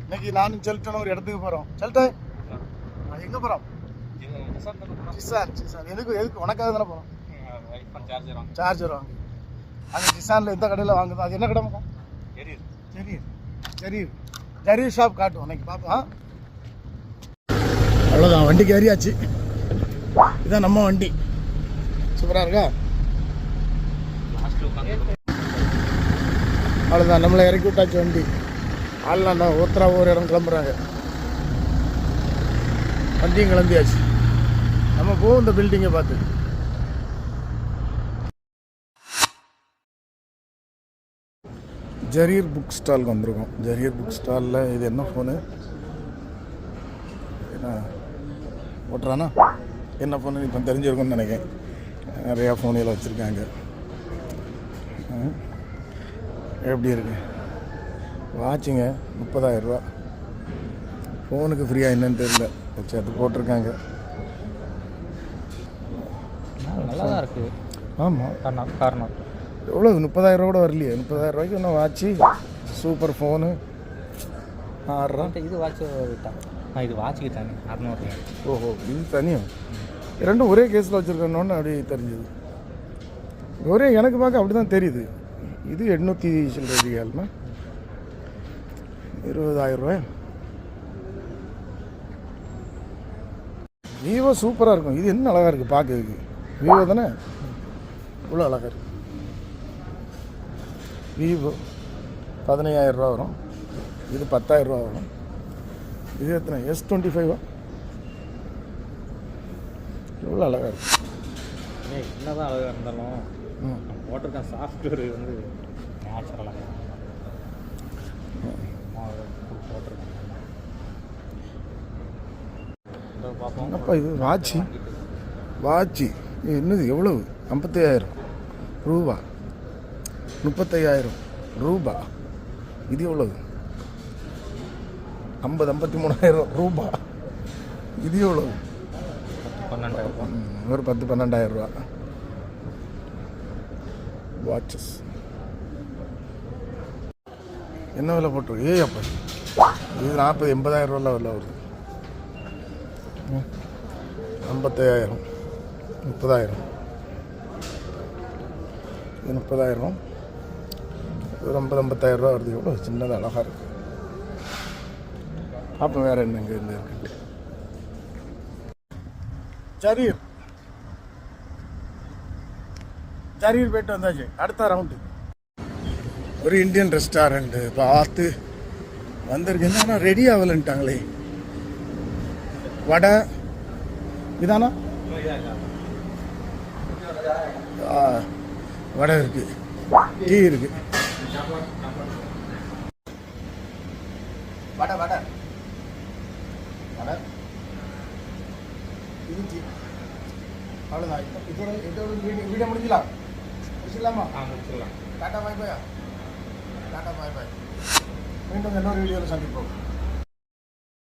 இன்னைக்கு நானும் செல்டன் ஒரு இடத்துக்கு போகிறோம். செல்டன் எங்கே போகிறோம்? ஜிசான். எதுக்கு உனக்காக தானே போகிறோம்? சார்ஜர் வாங்க. அங்கே ஜிசானில் எந்த கடையில் வாங்குதோ அது என்ன கடை? ஜரீர் ஷாப் காட்டும் அன்னைக்கு பார்ப்போம். அவ்வளோதான், வண்டிக்கு ஏறியாச்சு. இதுதான் நம்ம வண்டி. சூப்பராக இருக்கா? அவ்வளோதான், நம்மளை இறக்கி விட்டாச்சு வண்டி. ஆள்லாம் ஒருத்தரா ஒவ்வொரு இடம் கிளம்புறாங்க. வண்டியும் கிளம்பியாச்சு. நம்ம போவோம் இந்த பில்டிங்கை பார்த்து. ஜரீர் புக் ஸ்டாலுக்கு வந்திருக்கோம். ஜரீர் புக் ஸ்டாலில் இது என்ன ஃபோனு? என்ன ஓட்டுறானா? என்ன ஃபோனு இப்போ தெரிஞ்சிருக்கும்னு நினைக்கிறேன். நிறையா ஃபோனில் வச்சுருக்காங்க. எப்படி இருக்கு? வாட்சுங்க 30,000 ரூபா. ஃபோனுக்கு ஃப்ரீயாக என்னன்னு தெரியல, வச்சு அது போட்டிருக்காங்க. நல்லா தான் இருக்குது. ஆமாம், காரணம் எவ்வளோ? 30,000 ரூபா கூட வரலையே. 30,000 ரூபாய்க்கு இன்னும் வாட்சி, சூப்பர் ஃபோனு. 6 ரூபா. இது வாட்ச் விட்டாங்க. இது வாட்சுக்கு தனி 600. ஓஹோ, இது தனியாக ரெண்டும் ஒரே கேஸில் வச்சுருக்கணுன்னு அப்படி தெரிஞ்சுது. ஒரே எனக்கு பார்க்க அப்படி தான் தெரியுது. இது 800 சில்லறையாலுமா 20,000 ரூபாய். விவோ சூப்பராக இருக்கும். இது என்ன அழகாக இருக்குது பார்க்கறதுக்கு. விவோ தானே, இவ்வளோ அழகாக இருக்குது. விவோ 15,000 ரூபா வரும். இது 10,000 ரூபா வரும். இது எத்தனை? S25 எவ்வளோ அழகாக இருக்குது. என்னதான் அழகாக இருந்தாலும் போட்டிருக்க சாஃப்ட்வேர் வந்து நேச்சுரலாக போட்டிருக்கேன். அப்பா இது வாட்சி என்னது? எவ்வளவு? 55,000 ரூபா. 35,000 ரூபா. இது எவ்வளவு? 53,000 ரூபா. இது எவ்வளவு? 12,000. ஒரு 12,000 ரூபா வாட்சஸ். என்ன விலை போட்டிருக்கு? அப்போ இது 40,000-80,000 ரூபா விலை வருது. 55,000, 30,000. இது 30,000. ஒரு 50-55,000 ரூபா வருது. எவ்வளோ சின்னதாக அழகாக இருக்குது. அப்போ வேறு என்ன இங்கே இருந்து இருக்குன்ட்டு. ஜரீர் போய்ட்டு வந்தாச்சு. அடுத்த ரவுண்டு ஒரு இந்தியன் ரெஸ்டாரண்ட்டு பார்த்து வந்திருக்கு. என்னன்னா ரெடி ஆகலைன்ட்டாங்களே. வடை இதானா? வடை இருக்கு, டீ இருக்கு. வடை வடை வடை இது டீ. அவ்வளோதான். இதோட வீடியோ முடிஞ்சிடலாமா? முடிச்சிடலாம். டாட்டா பாய் பாய். மீண்டும் இன்னொரு வீடியோவில் சந்திப்போம்.